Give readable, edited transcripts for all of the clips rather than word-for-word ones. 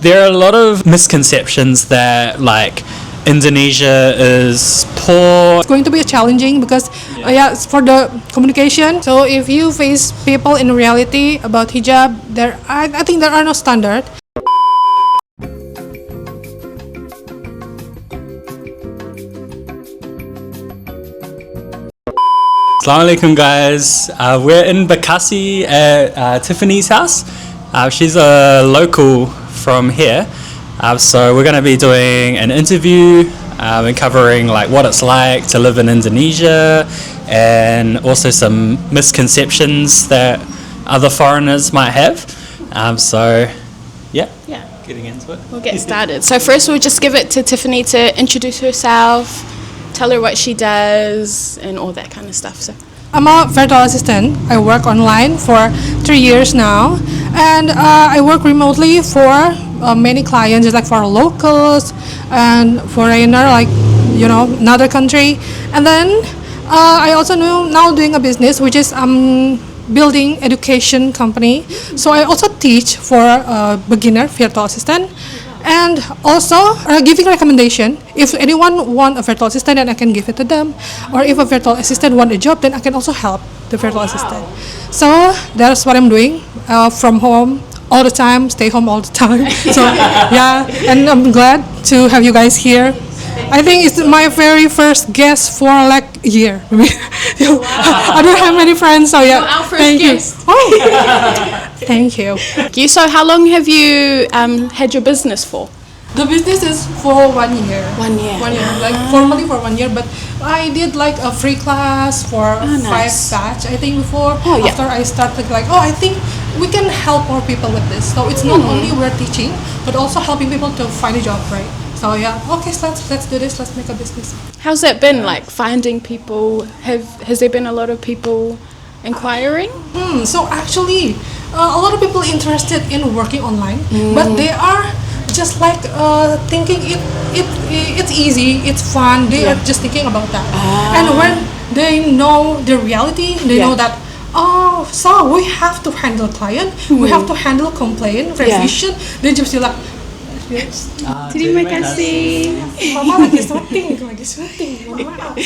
There are a lot of misconceptions that like Indonesia is poor. It's going to be challenging because it's for the communication. So if you face people in reality about hijab, I think there are no standard. Assalamualaikum guys, we're in Bekasi at Tiffany's house. She's a local from here, so we're going to be doing an interview and covering like what it's like to live in Indonesia and also some misconceptions that other foreigners might have. So yeah, getting into it. We'll get started. So first we'll just give it to Tiffany to introduce herself, tell her what she does and all that kind of stuff. So I'm a virtual assistant. I work online for 3 years now, and I work remotely for many clients, just like for locals and foreigner, like another country. And then I also now doing a business, which is building education company. So I also teach for beginner virtual assistant. And also giving recommendation. If anyone want a virtual assistant, then I can give it to them. Or if a virtual assistant want a job, then I can also help the virtual assistant. So that's what I'm doing from home all the time, stay home all the time. So yeah, and I'm glad to have you guys here. I think it's my very first guest for like a year. I don't have many friends, so yeah. Our first thank guest. you. Oh. Thank you. So how long have you had your business for? The business is for 1 year. 1 year. 1 year, like formally for 1 year, but I did like a free class for nice. 5 batch, I think before. Oh, yeah. After I started I think we can help more people with this. So it's not only we're teaching, but also helping people to find a job, right? So yeah, okay, so let's do this. Let's make a business. How's that been like finding people? Has there been a lot of people inquiring? So actually, a lot of people interested in working online, but they are just like thinking it's easy, it's fun. They are just thinking about that. And when they know the reality, they know that so we have to handle client, we have to handle complaint, revision. They just feel like Terima kasih. Mama lagi syuting. Mama.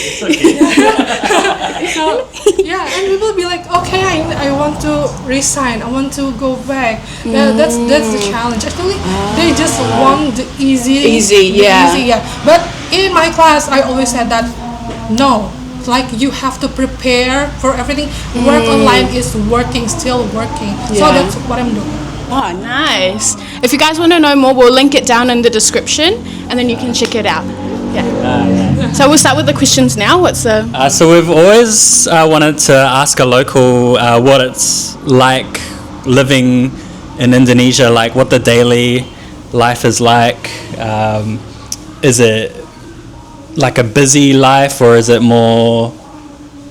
So yeah, and people be like, okay, I want to resign. I want to go back. That's the challenge. Actually, they just want the easy. But in my class, I always said that no. Like you have to prepare for everything. Work online is still working. So that's what I'm doing. Oh, nice. If you guys want to know more, we'll link it down in the description and then you can check it out. Yeah. So we'll start with the questions now. What's the... So we've always wanted to ask a local what it's like living in Indonesia, like what the daily life is like. Is it like a busy life or is it more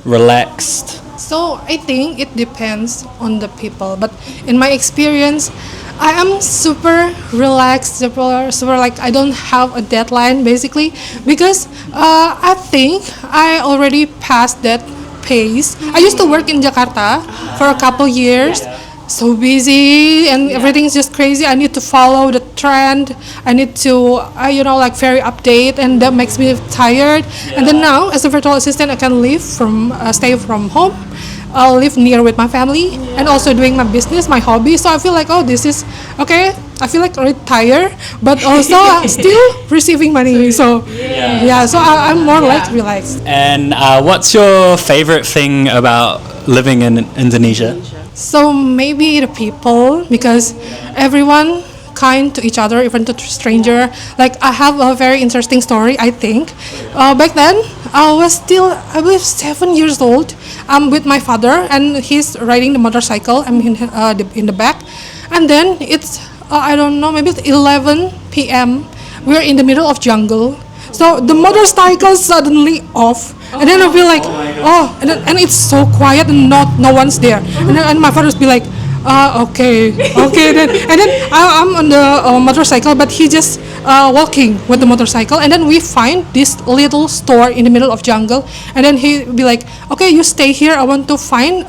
relaxed? So I think it depends on the people, but in my experience, I am super relaxed, super like I don't have a deadline basically, because I think I already passed that pace. I used to work in Jakarta for a couple years. So busy and everything's just crazy. I need to follow the trend. I need to, very update, and that makes me tired. And then now, as a virtual assistant, I can stay from home. I'll live near with my family and also doing my business, my hobby. So I feel like, this is okay. I feel like really tired, but also still receiving money. So so I'm more like relaxed. And what's your favorite thing about living in Indonesia? So maybe the people, because everyone kind to each other, even to stranger. Like I have a very interesting story. I think back then I believe 7 years old. I'm with my father and he's riding the motorcycle. I'm in the back, and then it's I don't know, maybe it's 11 p.m. We're in the middle of jungle. So the motorcycle suddenly off, and then I feel like, and it's so quiet and no one's there. And my father's be like, Okay then. And then I'm on the motorcycle, but he just walking with the motorcycle. And then we find this little store in the middle of jungle. And then he be like, okay, you stay here. I want to find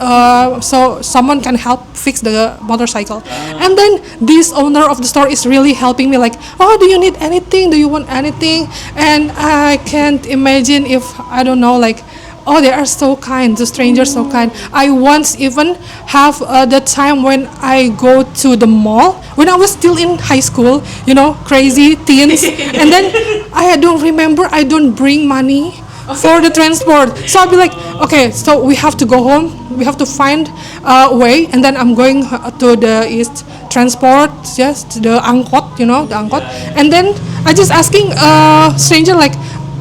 so someone can help fix the motorcycle. And then this owner of the store is really helping me. Like, oh, do you need anything? Do you want anything? And I can't imagine if I don't know, like, oh, they are so kind. The strangers so kind. I once even have the time when I go to the mall when I was still in high school. You know, crazy teens. And then I don't remember. I don't bring money for the transport. So I'll be like, okay, so we have to go home. We have to find a way. And then I'm going to the East transport, just the angkot, you know, the angkot. And then I just asking a stranger like,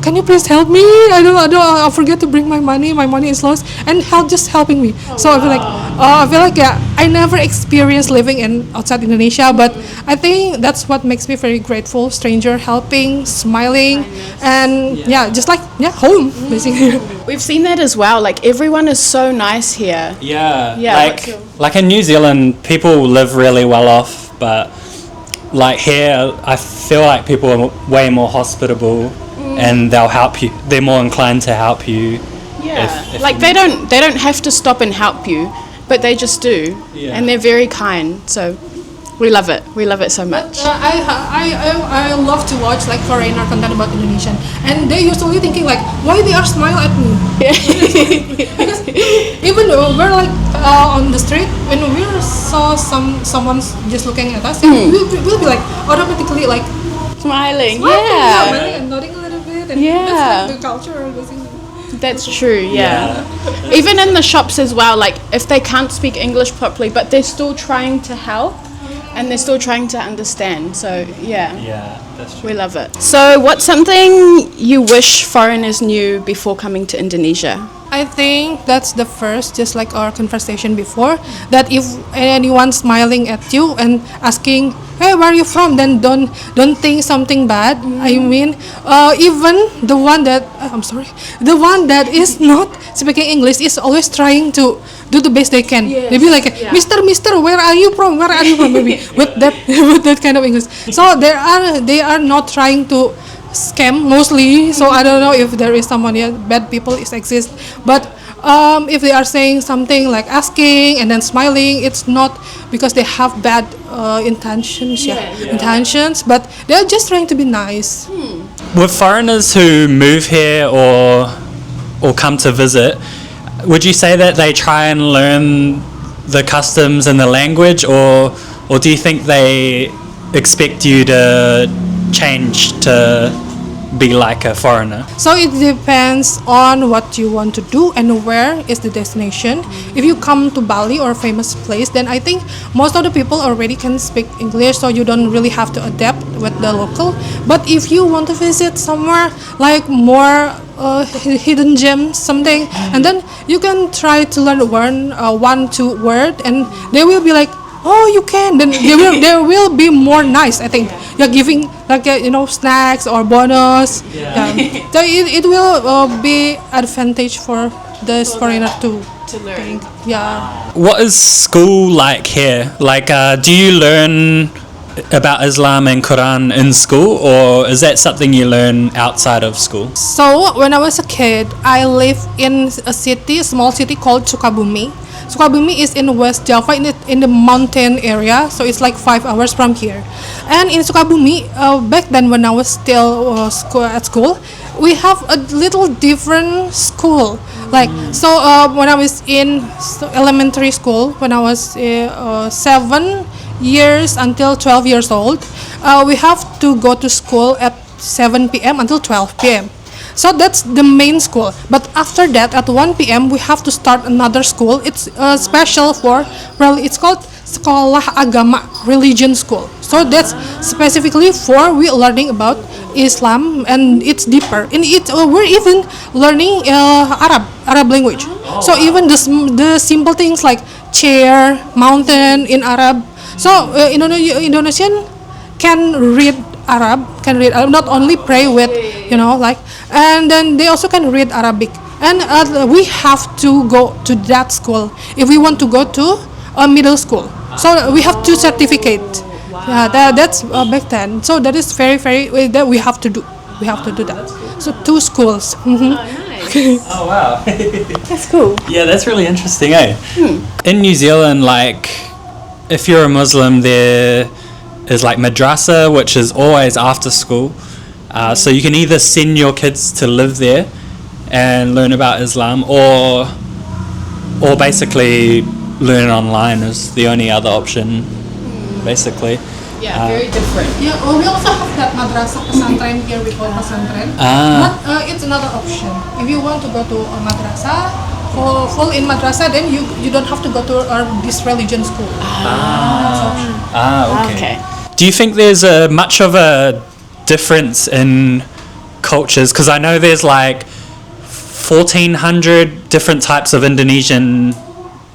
can you please help me? I forget to bring my money. My money is lost, and just helping me. So I feel like yeah, I never experienced living in outside Indonesia, but I think that's what makes me very grateful. Stranger helping, smiling, and yeah, just like home basically. We've seen that as well. Like everyone is so nice here. Yeah, Yeah, like in New Zealand, people live really well off, but like here, I feel like people are way more hospitable, and they'll help you. They're more inclined to help you. Yeah, if like they don't have to stop and help you, but they just do, Yeah. and they're very kind. So we love it. We love it so much. I love to watch like foreigner content about Indonesian, and they usually thinking like, why they are smile at me? Because even though we're like on the street, when we saw someone's just looking at us, we'll be like automatically like Smiling, smiling and nodding a little bit, and Yeah. that's like the culture basically. That's true, yeah. Even in the shops as well, like if they can't speak English properly, but they're still trying to help and they're still trying to understand. So, yeah, Yeah, that's true. we love it. So, what's something you wish foreigners knew before coming to Indonesia? I think that's the first, just like our conversation before, that if anyone smiling at you and asking, "Hey, where are you from?" then don't think something bad. I mean, even the one that the one that is not speaking English is always trying to do the best they can. They be like, "Mister, where are you from? Where are you from?" Maybe with that with that kind of English. So they are not trying to scam mostly, so I don't know if there is someone here bad people exist, but if they are saying something like asking and then smiling, it's not because they have bad intentions, but they're just trying to be nice. With foreigners who move here or come to visit, would you say that they try and learn the customs and the language, or do you think they expect you to change to be like a foreigner? So it depends on what you want to do and where is the destination. If you come to Bali or a famous place, then I think most of the people already can speak English, so you don't really have to adapt with the local. But if you want to visit somewhere like more hidden gems something, and then you can try to learn one two word, and they will be like, oh, you can. Then they will be more nice. I think you're giving like snacks or bonus. Yeah. So it will be advantage for this foreigner to learn. Yeah. What is school like here? Like, do you learn about Islam and Quran in school, or is that something you learn outside of school? So when I was a kid, I lived in a small city called Sukabumi. Sukabumi is in West Java, in the mountain area, so it's like 5 hours from here. And in Sukabumi, back then when I was still at school, we have a little different school. Like when I was in elementary school, when I was 7 years until 12 years old, we have to go to school at 7 p.m. until 12 p.m. So that's the main school. But after that, at 1 p.m., we have to start another school. It's special for, it's called Sekolah Agama, religion school. So that's specifically for we learning about Islam, and it's deeper. In it, we're even learning Arab language. So even the simple things like chair, mountain in Arab. So Indonesian can read Arab, not only pray with, and then they also can read Arabic. And we have to go to that school if we want to go to a middle school. So we have two certificates. Yeah, that's back then. So that is very that we have to do. We have to do that. So two schools. Mhm. Nice. Oh wow. That's cool. Yeah, that's really interesting, eh? In New Zealand, like, if you're a Muslim, there is like madrasa, which is always after school. So you can either send your kids to live there and learn about Islam, or basically learn online is the only other option, basically. Yeah, very different. Yeah, we also have that madrasah pesantren here. We call pesantren. But it's another option. If you want to go to a madrasah, full in madrasah, then you don't have to go to this religion school. Okay. Do you think there's much of a difference in cultures? Because I know there's like 1,400 different types of Indonesian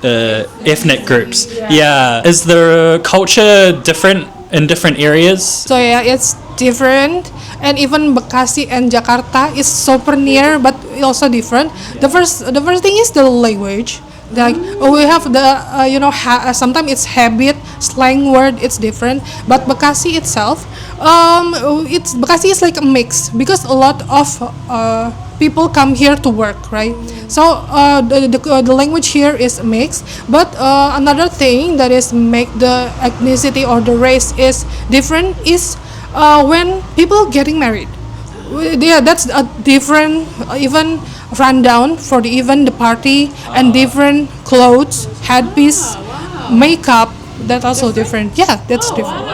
ethnic groups. Yeah. Is the culture different in different areas? So yeah, it's different, and even Bekasi and Jakarta is super near, but also different. The first thing is the language. Like we have the sometimes it's habit, slang word, it's different. But Bekasi itself, Bekasi is like a mix because a lot of people come here to work, right? So the language here is mixed. But another thing that is make the ethnicity or the race is different is when people getting married. Yeah, that's a different even rundown for the party, and different clothes, headpiece, makeup. That's also different. Yeah, that's different.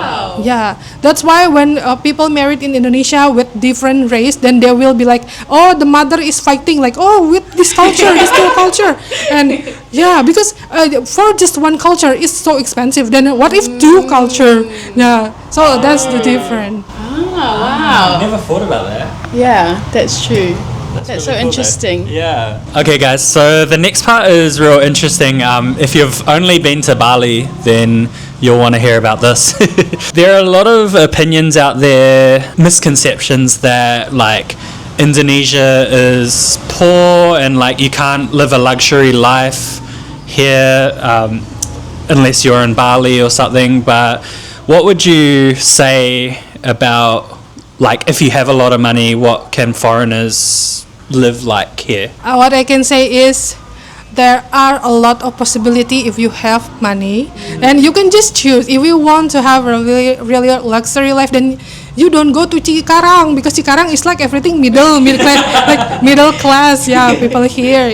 Yeah, that's why when people married in Indonesia with different race, then they will be like, oh, the mother is fighting, like, oh, with this culture, this new culture, and yeah, because for just one culture it's so expensive. Then what if two culture? Yeah, so that's the difference. Oh, wow. I never thought about that. Yeah, that's true. That's really so cool, though. interesting. Yeah. Okay, guys. So the next part is real interesting. If you've only been to Bali, then you'll want to hear about this. There are a lot of opinions out there, misconceptions that like Indonesia is poor and like you can't live a luxury life here unless you're in Bali or something. But what would you say about, like, if you have a lot of money, what can foreigners live like here? What I can say is there are a lot of possibility if you have money, and you can just choose. If you want to have a really luxury life, then you don't go to Cikarang, because Cikarang is like everything middle class, like middle class. Yeah, people here.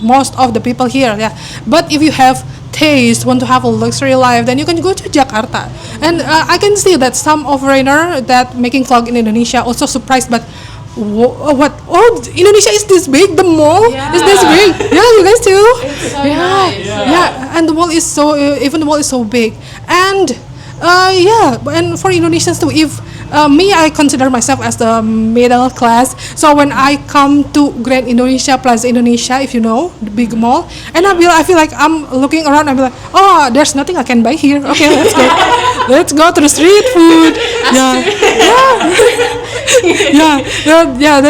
Most of the people here. Yeah, but if you have taste, want to have a luxury life, then you can go to Jakarta. And I can see that some foreigner that making vlog in Indonesia also surprised, but what? Oh, Indonesia is this big. The mall is this big. Yeah, you guys too. It's so nice. Yeah, and the mall is so even the mall is so big. And and for Indonesians too, if me, I consider myself as the middle class. So when I come to Grand Indonesia, Plaza Indonesia, if you know, the big mall, and I feel like I'm looking around, I'm like, oh, there's nothing I can buy here. Okay, let's go. Let's go to the street food.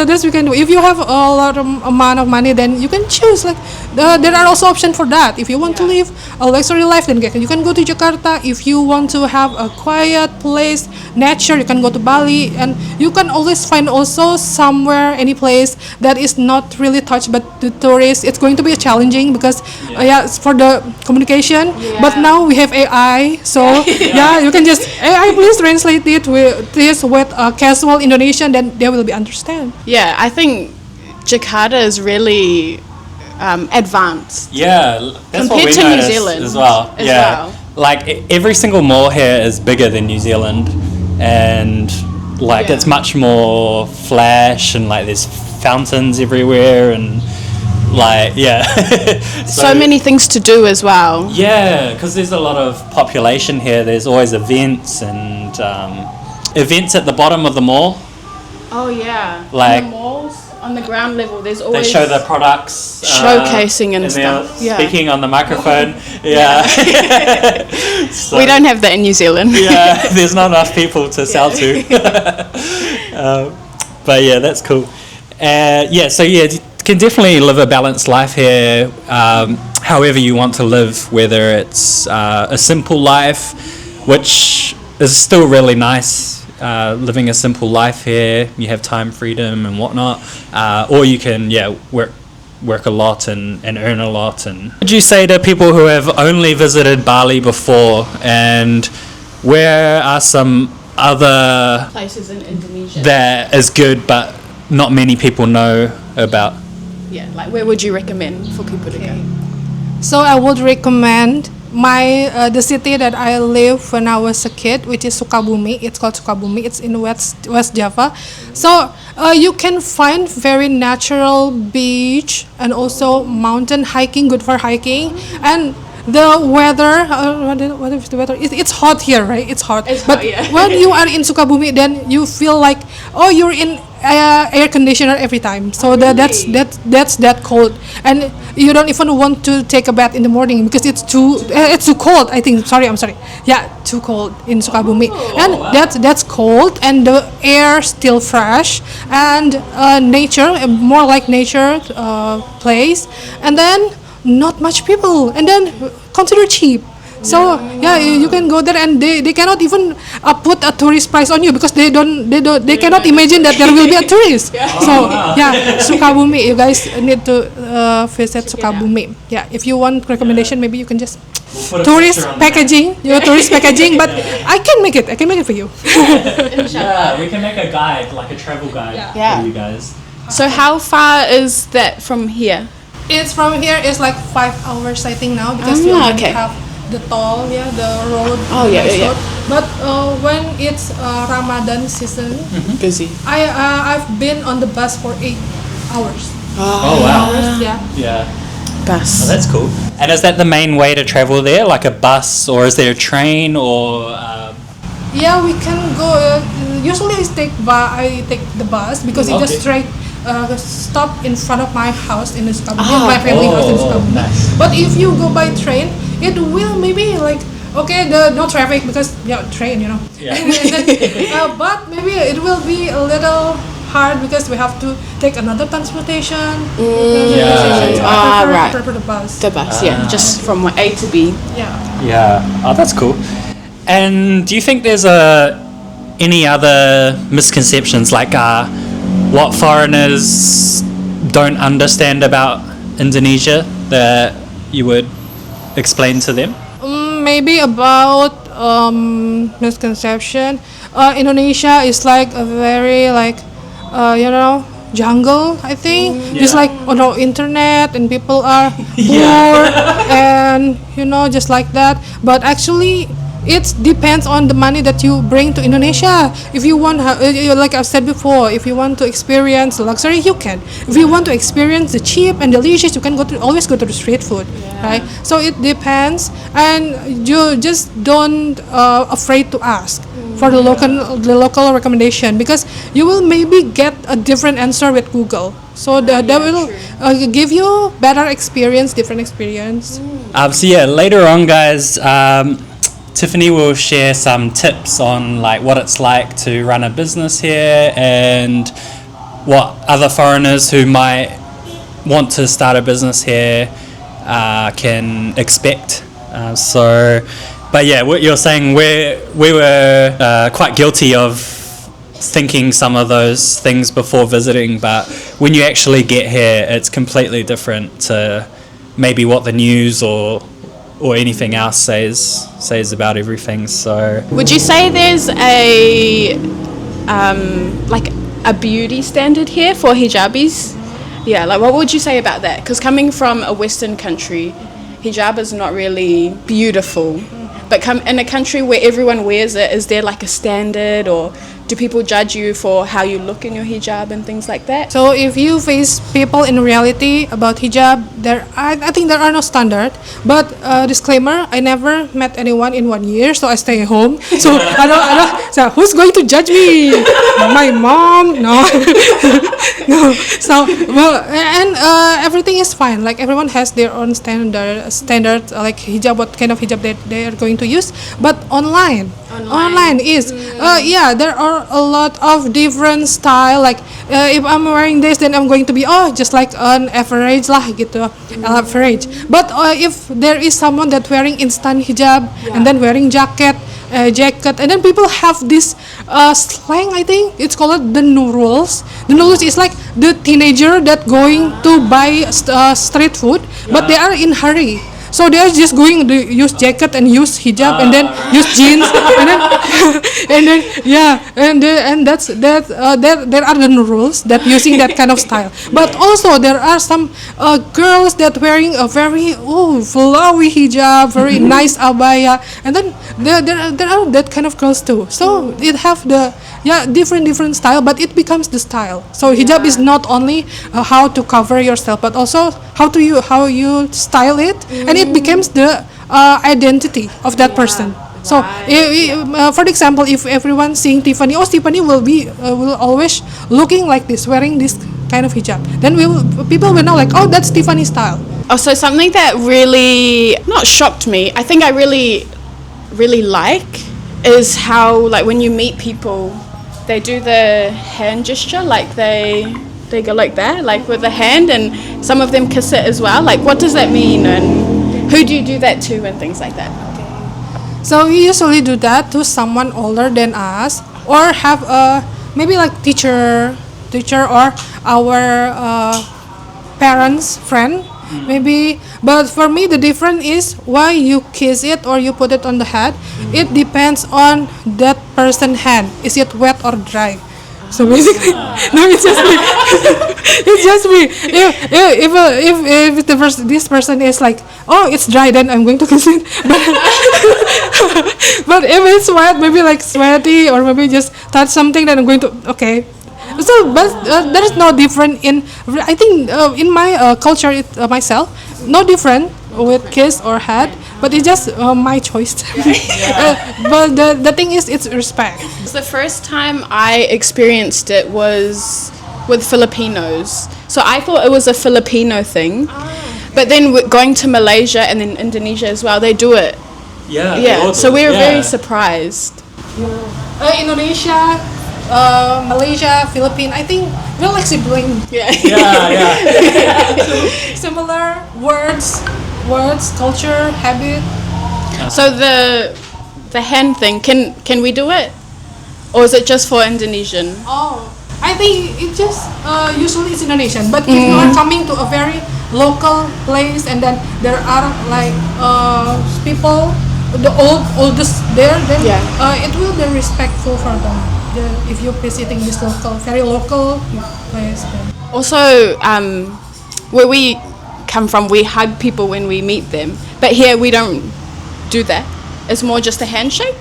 That's we can do. If you have a lot of amount of money, then you can choose. Like there are also options for that. If you want to live a luxury life, then you can go to Jakarta. If you want to have a quiet place, nature, you can go to Bali, and you can always find also somewhere, any place that is not really touched by the tourists. It's going to be challenging because it's for the communication. But now we have AI, so you can just AI, please translate it with casual Indonesian, then they will be understand. Yeah, I think Jakarta is really advanced. Yeah, that's what Compared we to New noticed Zealand as well. as Yeah, well. like every single mall here is bigger than New Zealand, and like it's much more flash, and like there's fountains everywhere, and like so many things to do as well. Yeah, because there's a lot of population here. There's always events and events at the bottom of the mall. Oh yeah, Like- in the malls on the ground level, there's They always show the products, showcasing and they're stuff. Yeah. speaking on the microphone. Yeah, So- We don't have that in New Zealand. yeah, there's not enough people to sell to. But yeah, that's cool. You can definitely live a balanced life here. however you want to live, whether it's a simple life, which is still really nice, living a simple life here, you have time freedom and whatnot, or you can work a lot and earn a lot. And what would you say to people who have only visited Bali before, and where are some other Places in Indonesia. that is good but not many people know about? Yeah, like where would you recommend for people to go? So I would recommend the city that I lived when I was a kid, which is Sukabumi. It's called Sukabumi. It's in West Java. So you can find very natural beach and also mountain hiking, good for hiking. And the weather, what is the weather? It's hot here, right? It's hot. It's but hot, yeah. when you are in Sukabumi, then you feel like, oh, you're in air conditioner every time. So that's that cold, and you don't even want to take a bath in the morning because it's too cold. I think. I'm sorry. Yeah, too cold in Sukabumi, and that's cold, and the air still fresh, and nature, more like nature place, and then not much people, and then consider cheap. So you can go there, and they cannot even put a tourist price on you because they cannot imagine that there will be a tourist. So Sukabumi, you guys need to visit Sukabumi. Yeah, if you want recommendation, maybe you can just tourist packaging, but I can make it for you. Yeah, we can make a guide, like a travel guide Yeah. for you guys. So how far is that from here? It's from here. It's like 5 hours, I think now, because we already okay. have the toll, the road. Oh, yeah, nice yeah, yeah. road. But when it's Ramadan season, Busy. I've been on the bus for 8 hours. Oh wow. Hours, yeah. Yeah. Bus. Oh, that's cool. And is that the main way to travel there, like a bus, or is there a train, or? Yeah, we can go. Usually I take the bus because it just straight stop in front of my house in Sukabumi. My family house in Sukabumi. Nice. But if you go by train, it will maybe like no traffic because train, you know. Yeah. But maybe it will be a little hard because we have to take another transportation. So I prefer the bus. The bus, just from A to B. Yeah. Yeah. Oh, that's cool. And do you think there's any other misconceptions, like what foreigners don't understand about Indonesia that you would explain to them? Maybe about misconception. Indonesia is like a very jungle, I think. Just like on our internet, and people are poor and just like that. But actually it depends on the money that you bring to Indonesia. If you want, like I've said before, if you want to experience luxury, you can. If you want to experience the cheap and delicious, you can always go to the street food, right? So it depends, and you just don't afraid to ask for the local recommendation, because you will maybe get a different answer with Google. So that will give you better experience, different experience. So later on, guys. Tiffany will share some tips on like what it's like to run a business here and what other foreigners who might want to start a business here can expect. What you're saying, we were quite guilty of thinking some of those things before visiting, but when you actually get here, it's completely different to maybe what the news or anything else says about everything. So would you say there's a a beauty standard here for hijabis? Yeah, like what would you say about that? Because coming from a Western country, hijab is not really beautiful. But in a country where everyone wears it, is there like a standard, or do people judge you for how you look in your hijab and things like that? So if you face people in reality about hijab, I think there are no standard. But disclaimer, I never met anyone in 1 year, so I stay at home. So I don't. So who's going to judge me? My mom? No, no. So and everything is fine. Like everyone has their own standard, like hijab, what kind of hijab they are going to use. But online, Online is yeah, there are a lot of different style. Like if I'm wearing this, then I'm going to be just like an average lah gitu, average. But if there is someone that wearing instant hijab and then wearing jacket, and then people have this slang. I think it's called the Nuruls. The Nuruls is like the teenager that going to buy street food, but they are in hurry. So they are just going to use jacket and use hijab and then use jeans and then and then yeah and that's that there are the rules that using that kind of style. But also there are some girls that wearing a very flowy hijab, very nice abaya, and then there are that kind of girls too. So it have the different style, but it becomes the style. So hijab is not only how to cover yourself, but also how you style it, and it becomes the identity of that person. So for example, if everyone seeing Tiffany, Tiffany will always looking like this, wearing this kind of hijab, then people will know like, that's Tiffany style. Also, something that really not shocked me, I think I really like, is how like when you meet people, they do the hand gesture, like they go like that, like with the hand, and some of them kiss it as well. Like, what does that mean, and who do you do that to, and things like that? So we usually do that to someone older than us, or have maybe like teacher or our parents friend maybe. But for me the difference is why you kiss it or you put it on the head. It depends on that person's hand, is it wet or dry. So basically, no, it's just me. It's just me. If this person is like, it's dry, then I'm going to kiss it. But if it's wet, maybe like sweaty, or maybe just touch something, then I'm going to okay. So, but there is no different in. I think in my culture, myself, no different with kiss or head, but it's just my choice. But the thing is, it's respect. The first time I experienced it was with Filipinos. So I thought it was a Filipino thing, but then going to Malaysia and then Indonesia as well, they do it. Yeah. So we were very surprised. Indonesia, Malaysia, Philippines, I think we're like siblings. Yeah. Similar words, culture, habit. So the hand thing, can we do it, or is it just for Indonesian? I think it just usually it's Indonesian. But if you are coming to a very local place, and then there are like people, the oldest there, then it will be respectful for them. If you're visiting this very local place. Then. Also, where we come from, we hug people when we meet them, but here we don't do that. It's more just a handshake.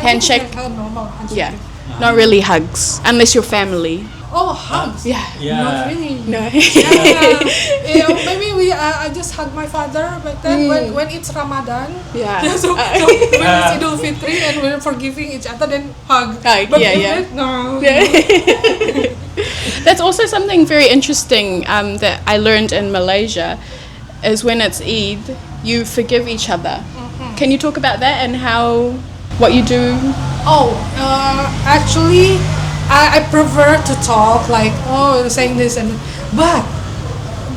Handshake. Normal handshake. Yeah, not really hugs unless you're family. Hugs. Yeah. Not really. No. Maybe I just hug my father, but then when it's Ramadan, so when it's Idul Fitri and we're forgiving each other, then hug. But no. That's also something very interesting that I learned in Malaysia, is when it's Eid, you forgive each other. Can you talk about that and what you do? Actually, I prefer to talk like saying this but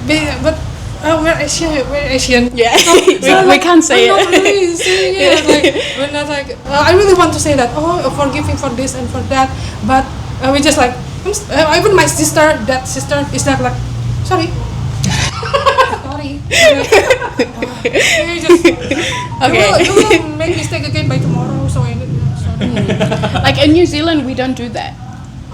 we're Asian. Yeah. So we can't say I'm it. not really saying it. Like we're not like I really want to say that forgiving for this and for that, but we just like even my sister is not like sorry. Sorry. You will make mistake again by tomorrow. So sorry. Like in New Zealand, we don't do that.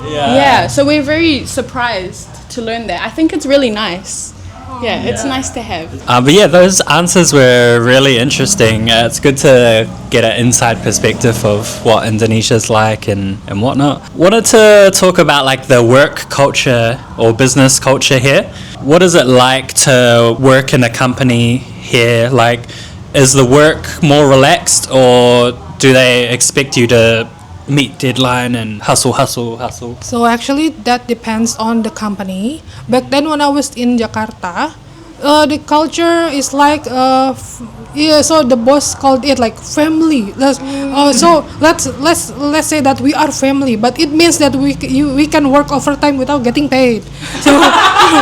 Yeah. So we're very surprised to learn that. I think it's really nice. It's nice to have. But yeah, those answers were really interesting. It's good to get an inside perspective of what Indonesia's like and whatnot. Wanted to talk about like the work culture or business culture here. What is it like to work in a company here? Like, is the work more relaxed, or do they expect you to meet deadline and hustle? So actually that depends on the company. Back then when I was in Jakarta, the culture is like Yeah, so the boss called it like family. So let's say that we are family, but it means that we can work overtime without getting paid. So yeah.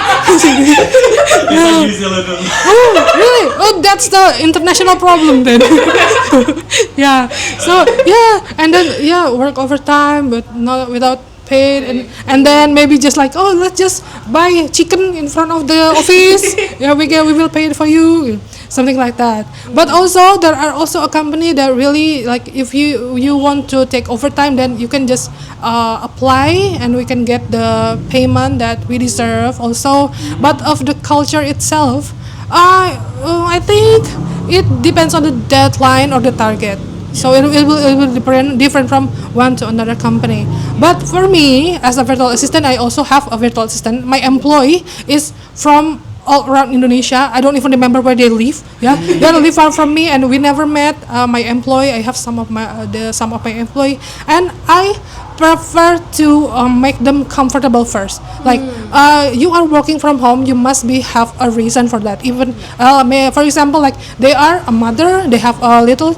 Oh, really? Oh, that's the international problem then. Yeah. So yeah, and then yeah, work overtime, but not without paid, and then maybe just like, oh, let's just buy chicken in front of the office. Yeah, we will pay it for you, something like that. But also there are also a company that really like, if you want to take overtime, then you can just apply and we can get the payment that we deserve also. But of the culture itself, I think it depends on the deadline or the target. So it will different from one to another company. But for me, as a virtual assistant, I also have a virtual assistant. My employee is from all around Indonesia. I don't even remember where they live. Yeah, they live far from me, and we never met. My employee, I have some of my employee, and I prefer to make them comfortable first. Like, you are working from home, you must have a reason for that. Even for example, like they are a mother, they have little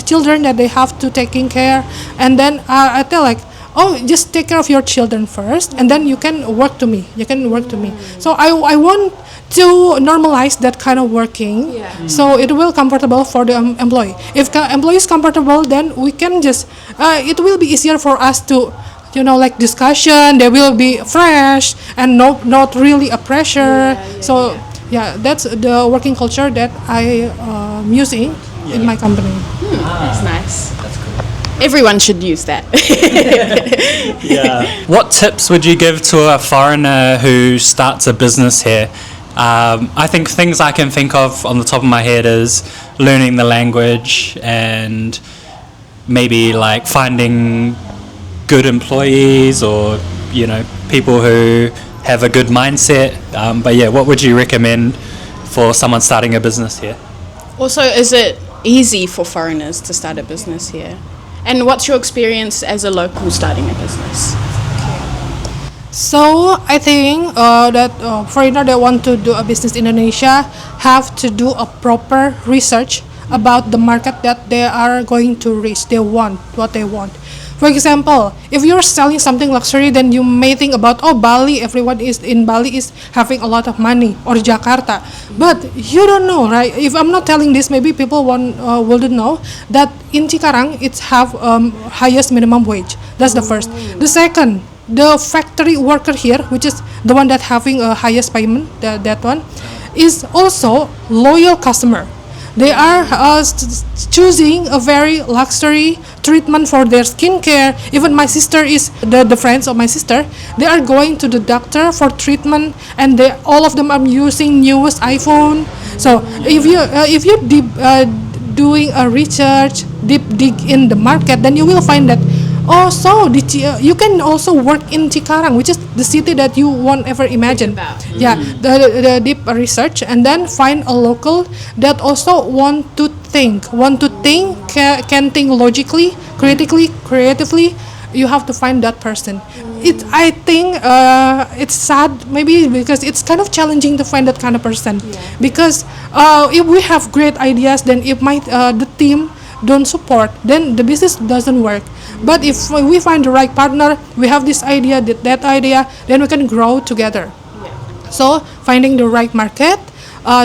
children that they have to taking care, and then I tell like, oh, just take care of your children first, and then you can work to me. So I want to normalize that kind of working, so it will comfortable for the employee. If employee is comfortable, then we can just it will be easier for us to, like discussion. They will be fresh and not really a pressure. Yeah, that's the working culture that I am using in my company. That's nice. That's cool. Everyone should use that. Yeah. What tips would you give to a foreigner who starts a business here? I think things I can think of on the top of my head is learning the language and maybe like finding good employees or, people who have a good mindset. But yeah, what would you recommend for someone starting a business here? Also, is it easy for foreigners to start a business here? And what's your experience as a local starting a business? So I think that foreigner that want to do a business in Indonesia have to do a proper research about the market that they are going to reach. They want what they want. For example, if you're selling something luxury, then you may think about, oh, Bali, everyone is in Bali is having a lot of money, or Jakarta. But you don't know, right? If I'm not telling this, maybe people wouldn't know that in Cikarang it's have highest minimum wage. That's the first. The second, the factory worker here, which is the one that having a highest payment, that one, is also loyal customer. They are choosing a very luxury treatment for their skincare. Even my sister is the friends of my sister. They are going to the doctor for treatment, and all of them are using newest iPhone. So if you doing a research, deep dig in the market, then you will find that. Oh, so you can also work in Cikarang, which is the city that you won't ever imagine. Yeah, the deep research, and then find a local that also want to think, can think logically, critically, creatively. You have to find that person. I think it's sad, maybe because it's kind of challenging to find that kind of person. Because if we have great ideas, then if the team don't support, then the business doesn't work. But if we find the right partner, we have this idea, that idea, then we can grow together. So finding the right market,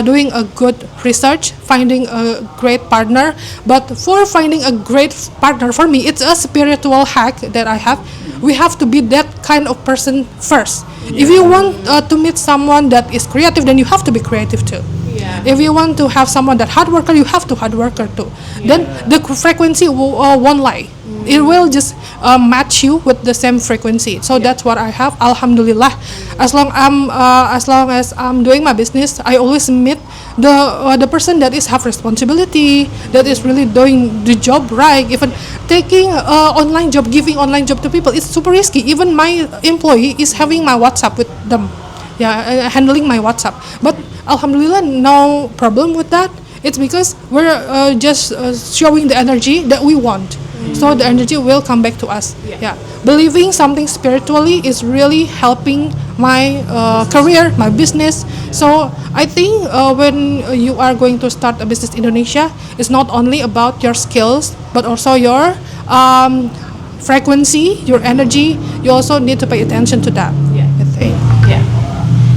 doing a good research, finding a great partner. But for finding a great partner, for me, it's a spiritual hack that I have. We have to be that kind of person first. If you want to meet someone that is creative, then you have to be creative too. If you want to have someone that hard worker, you have to hard worker too. Then the frequency won't lie. It will just match you with the same frequency. So that's what I have. Alhamdulillah. As long as I'm doing my business, I always meet the person that is have responsibility, that is really doing the job right. Even taking online job, giving online job to people, it's super risky. Even my employee is having my WhatsApp with them. Handling my WhatsApp. But Alhamdulillah, no problem with that. It's because we're just showing the energy that we want. so the energy will come back to us. Yeah, believing something spiritually is really helping my career, my business. So I think when you are going to start a business in Indonesia, it's not only about your skills but also your frequency, your energy. You also need to pay attention to that. Yeah. I think. Yeah.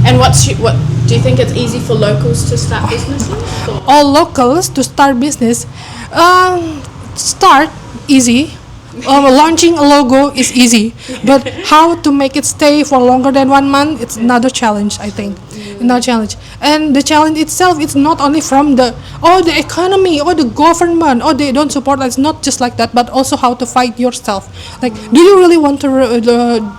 And what do you think it's easy for locals to start businesses? Or? All locals to start business, start easy. Launching a logo is easy, but how to make it stay for longer than 1 month, it's another challenge, I think. Another challenge. And the challenge itself, it's not only from the economy or the government, or they don't support us. It's not just like that, but also how to fight yourself. Like, do you really want to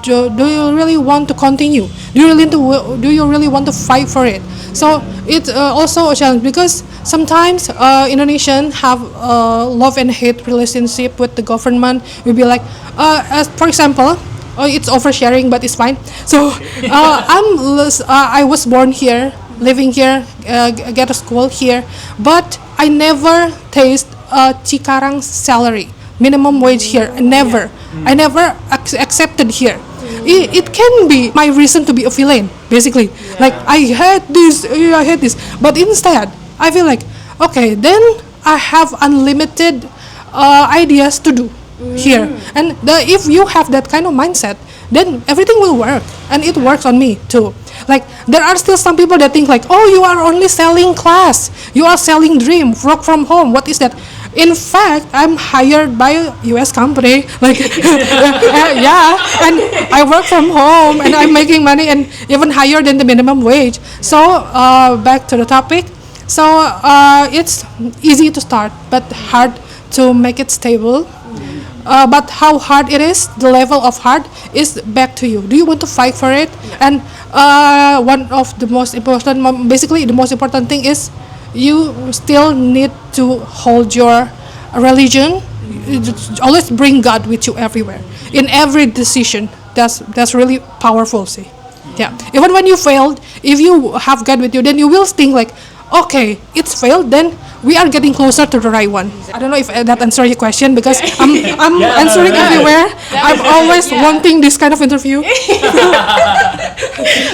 do you really want to continue? Do you really want to fight for it? So it's also a challenge, because sometimes Indonesians have love and hate relationship with the government. We'll be like, as for example, it's oversharing, but it's fine. So I was born here, living here, get a school here, but I never taste Cikarang salary, minimum wage here. Never. I never accepted here. It can be my reason to be a villain, basically. Like, I hate this, but instead I feel like, okay, then I have unlimited ideas to do here. And if you have that kind of mindset, then everything will work, and it works on me too. Like, there are still some people that think like, oh, you are only selling class, you are selling dream, work from home, what is that? In fact, I'm hired by a US company, like, yeah, and I work from home, and I'm making money, and even higher than the minimum wage. So back to the topic. So it's easy to start, but hard to make it stable. But how hard it is, the level of hard is back to you. Do you want to fight for it? And one of the most important, basically the most important thing is, you still need to hold your religion. Always bring God with you everywhere, in every decision. That's really powerful. See, yeah. Even when you failed, if you have God with you, then you will think like, okay, it's failed, then we are getting closer to the right one. I don't know if that answers your question, because I'm answering everywhere. I'm always wanting this kind of interview.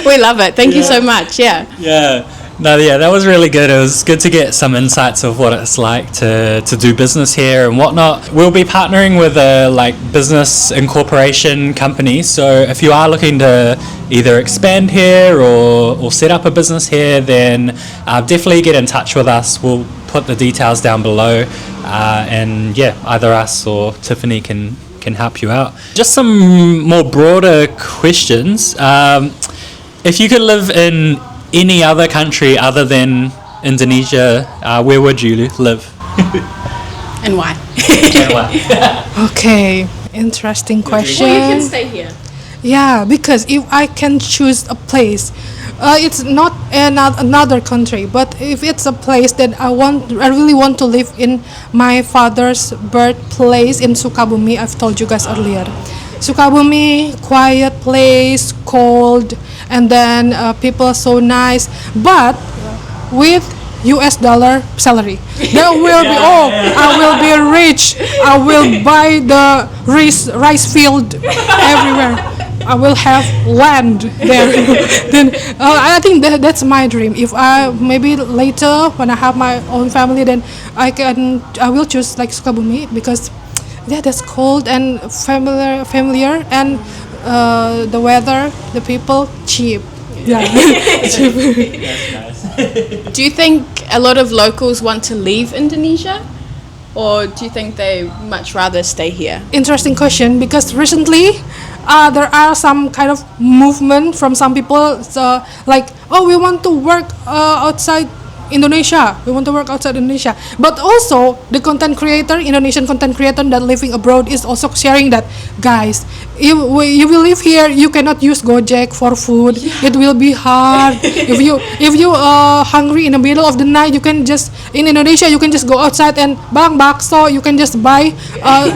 We love it. Thank you so much. Yeah. Yeah. No, yeah, that was really good. It was good to get some insights of what it's like to do business here and whatnot. We'll be partnering with a business incorporation company. So if you are looking to either expand here or set up a business here, then definitely get in touch with us. We'll put the details down below, and yeah, either us or Tiffany can help you out. Just some more broader questions. If you could live in any other country other than Indonesia, where would you live? And why? And why? Okay, interesting question. Well, you can stay here. Yeah, because if I can choose a place, it's not another country, but if it's a place that I really want to live in, my father's birthplace in Sukabumi. I've told you guys earlier. Sukabumi, quiet place, cold, and then people are so nice, but with US dollar salary. There will be, I will be rich. I will buy the rice field everywhere. I will have land there. Then I think that's my dream. If I maybe later when I have my own family, then I will choose like Sukabumi, because yeah, that's cold and familiar, and the weather, the people, cheap. Yeah, cheap. That's nice. Do you think a lot of locals want to leave Indonesia? Or do you think they much rather stay here? Interesting question, because recently there are some kind of movement from some people, like, oh, we want to work outside Indonesia. We want to work outside Indonesia. But also the content creator, Indonesian content creator that living abroad is also sharing that, guys, if you will live here, you cannot use Gojek for food. Yeah. It will be hard. if you hungry in the middle of the night, you can just, in Indonesia, you can just go outside and bang bakso, you can just buy.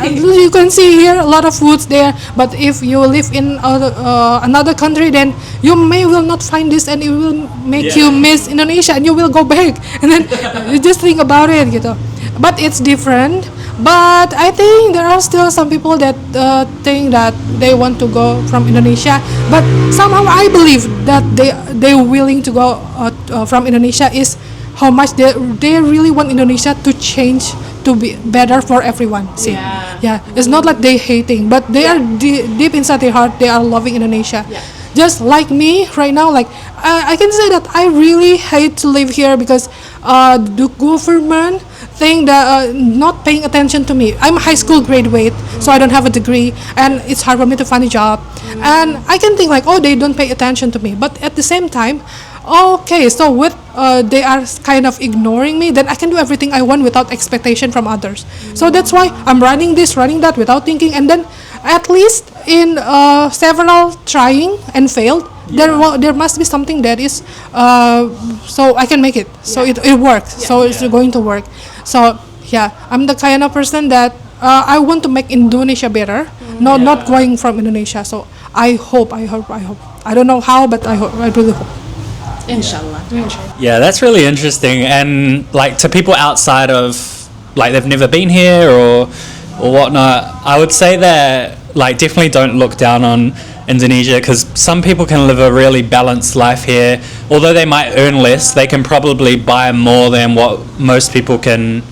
You can see here a lot of foods there. But if you live in another country, then you will not find this, and it will make you miss Indonesia, and you will go back. And then you just think about it, gitu. But it's different. But I think there are still some people that think that they want to go from Indonesia. But somehow I believe that they're willing to go from Indonesia is how much they really want Indonesia to change to be better for everyone. See, yeah, it's not like they hating, but they are deep inside their heart they are loving Indonesia. Just like me right now, like I can say that I really hate to live here because the government think that not paying attention to me. I'm a high school graduate, so I don't have a degree, and it's hard for me to find a job. And I can think like, oh, they don't pay attention to me. But at the same time, okay, so with they are kind of ignoring me, then I can do everything I want without expectation from others. So that's why I'm running this, running that without thinking, and then at least in several trying and failed, there must be something that is so I can make it. So it works. So it's going to work. So yeah, I'm the kind of person that I want to make Indonesia better, not going from Indonesia. So I hope. I don't know how, but I hope. I really hope. Inshallah. Yeah, that's really interesting. And like to people outside of like they've never been here or whatnot, I would say that like definitely don't look down on Indonesia because some people can live a really balanced life here. Although they might earn less, they can probably buy more than what most people can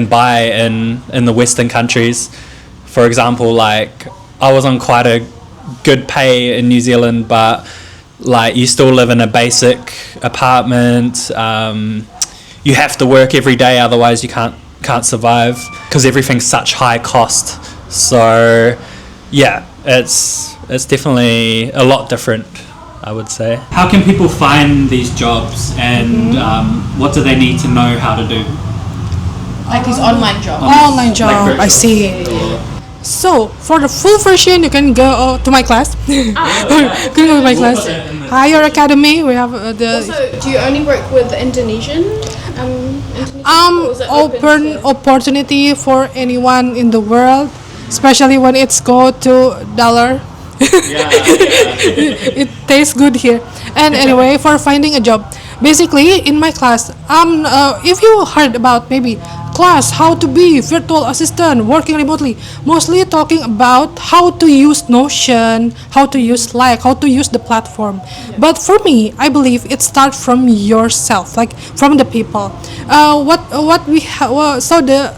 buy in the Western countries. For example, like I was on quite a good pay in New Zealand, but like you still live in a basic apartment. You have to work every day, otherwise you can't survive because everything's such high cost. So yeah, it's definitely a lot different, I would say. How can people find these jobs, and what do they need to know how to do? Like these online jobs. Online job, Like I see. So for the full version, you can go to my class. You can go to my class. Higher Academy. We have the Also, do you only work with Indonesian? Or is it open opportunity for anyone in the world, especially when it's go to dollar. It tastes good here. And anyway, for finding a job, basically in my class, if you heard about maybe class how to be virtual assistant working remotely, mostly talking about how to use Notion, how to use Slack, how to use the platform. But for me, I believe it starts from yourself, like from the people. What we have, so the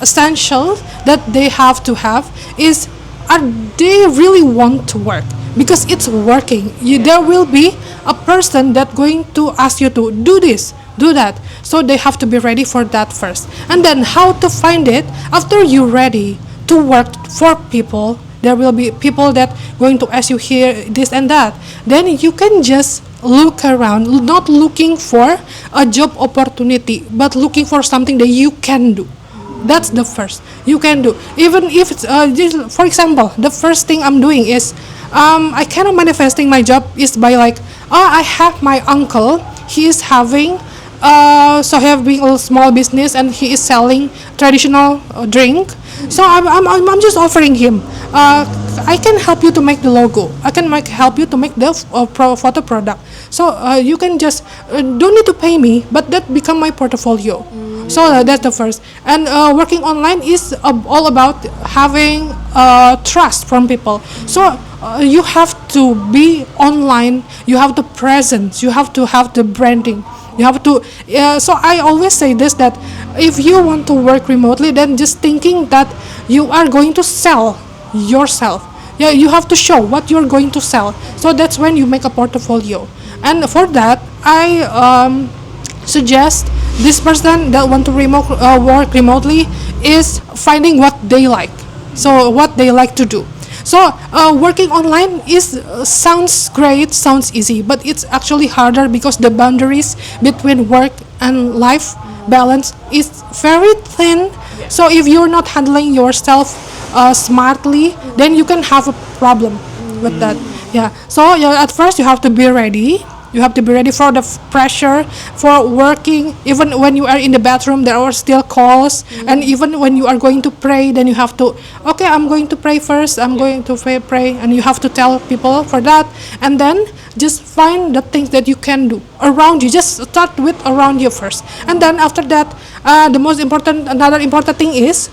essential that they have to have is, are they really want to work? Because it's working. There will be a person that going to ask you to do this, do that. So they have to be ready for that first. And then how to find it after you're ready to work for people. There will be people that going to ask you here, this and that. Then you can just look around, not looking for a job opportunity, but looking for something that you can do. That's the first you can do. Even if it's for example, the first thing I'm doing is I kind of manifesting my job is by like, I have my uncle, he is having so having a small business and he is selling traditional drink. So I'm just offering him, I can help you to make the logo, I can help you to make the photo product. So you can just don't need to pay me, but that become my portfolio. So that's the first. And working online is all about having trust from people. So you have to be online, you have the presence, you have to have the branding, you have to so I always say this, that if you want to work remotely, then just thinking that you are going to sell yourself. Yeah, you have to show what you're going to sell. So that's when you make a portfolio. And for that, I suggest this person that want to work remotely is finding what they like. So what they like to do. So working online is sounds great, sounds easy, but it's actually harder because the boundaries between work and life balance is very thin. So if you're not handling yourself smartly, then you can have a problem with that. Yeah. So at first you have to be ready. You have to be ready for the pressure, for working. Even when you are in the bathroom, there are still calls. And even when you are going to pray, then you have to, okay, I'm going to pray first. I'm going to pray. And you have to tell people for that. And then just find the things that you can do around you. Just start with around you first. And then after that, another important thing is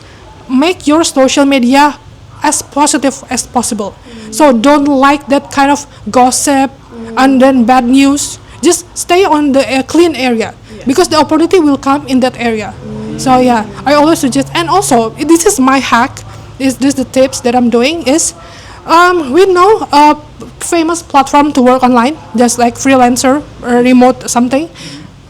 make your social media as positive as possible. So don't like that kind of gossip and then bad news. Just stay on the clean area because the opportunity will come in that area. So yeah, I always suggest. And also, this is my hack. This the tips that I'm doing is, we know a famous platform to work online, just like freelancer or remote something.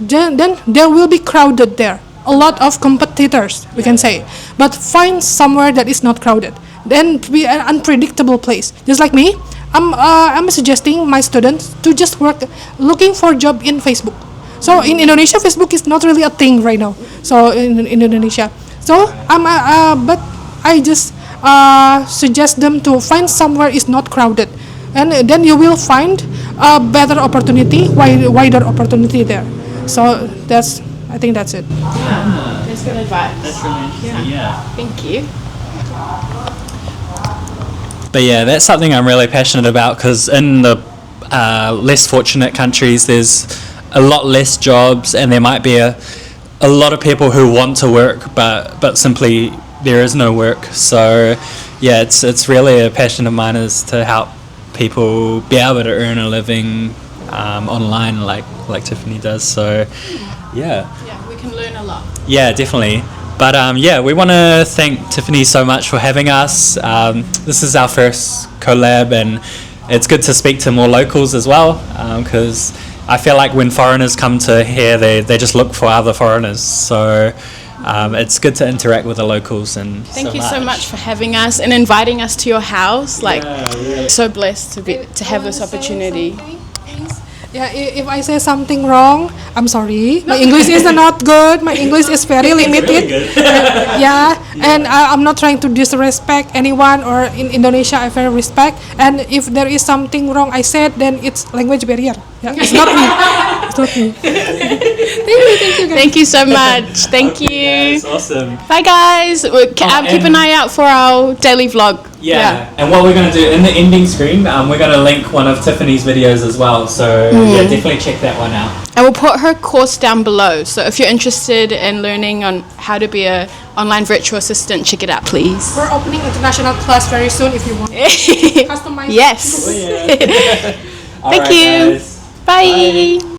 Then there will be crowded there. A lot of competitors, we can say. But find somewhere that is not crowded. Then be an unpredictable place. Just like me, I'm suggesting my students to just work looking for job in Facebook. So in Indonesia, Facebook is not really a thing right now. So in Indonesia, so but I just suggest them to find somewhere is not crowded, and then you will find a better opportunity, wider opportunity there. So I think that's it. That's good advice. That's really interesting. Yeah. Thank you. But yeah, that's something I'm really passionate about because in the less fortunate countries, there's a lot less jobs, and there might be a lot of people who want to work, but simply there is no work. So yeah, it's really a passion of mine is to help people be able to earn a living online, like Tiffany does. So yeah. Yeah, we can learn a lot. Yeah, definitely. But yeah, we want to thank Tiffany so much for having us. This is our first collab, and it's good to speak to more locals as well, because I feel like when foreigners come to here, they just look for other foreigners. So it's good to interact with the locals. And Thank you so much for having us and inviting us to your house. Like, really. so blessed to have this opportunity. Yeah, if I say something wrong, I'm sorry. My English is not good. My English is very limited. Yeah, and I'm not trying to disrespect anyone, or in Indonesia I very respect. And if there is something wrong I said, then it's language barrier. Yeah, it's not me. It's not me. Thank you guys. Thank you so much. Thank you. That's awesome. Bye, guys. Keep an eye out for our daily vlog. Yeah, and what we're going to do in the ending screen, we're going to link one of Tiffany's videos as well. So yeah, definitely check that one out. And we'll put her course down below. So if you're interested in learning on how to be an online virtual assistant, check it out, please. We're opening international class very soon if you want. Customize. Yes. Oh, yeah. Thank you. Guys. Bye.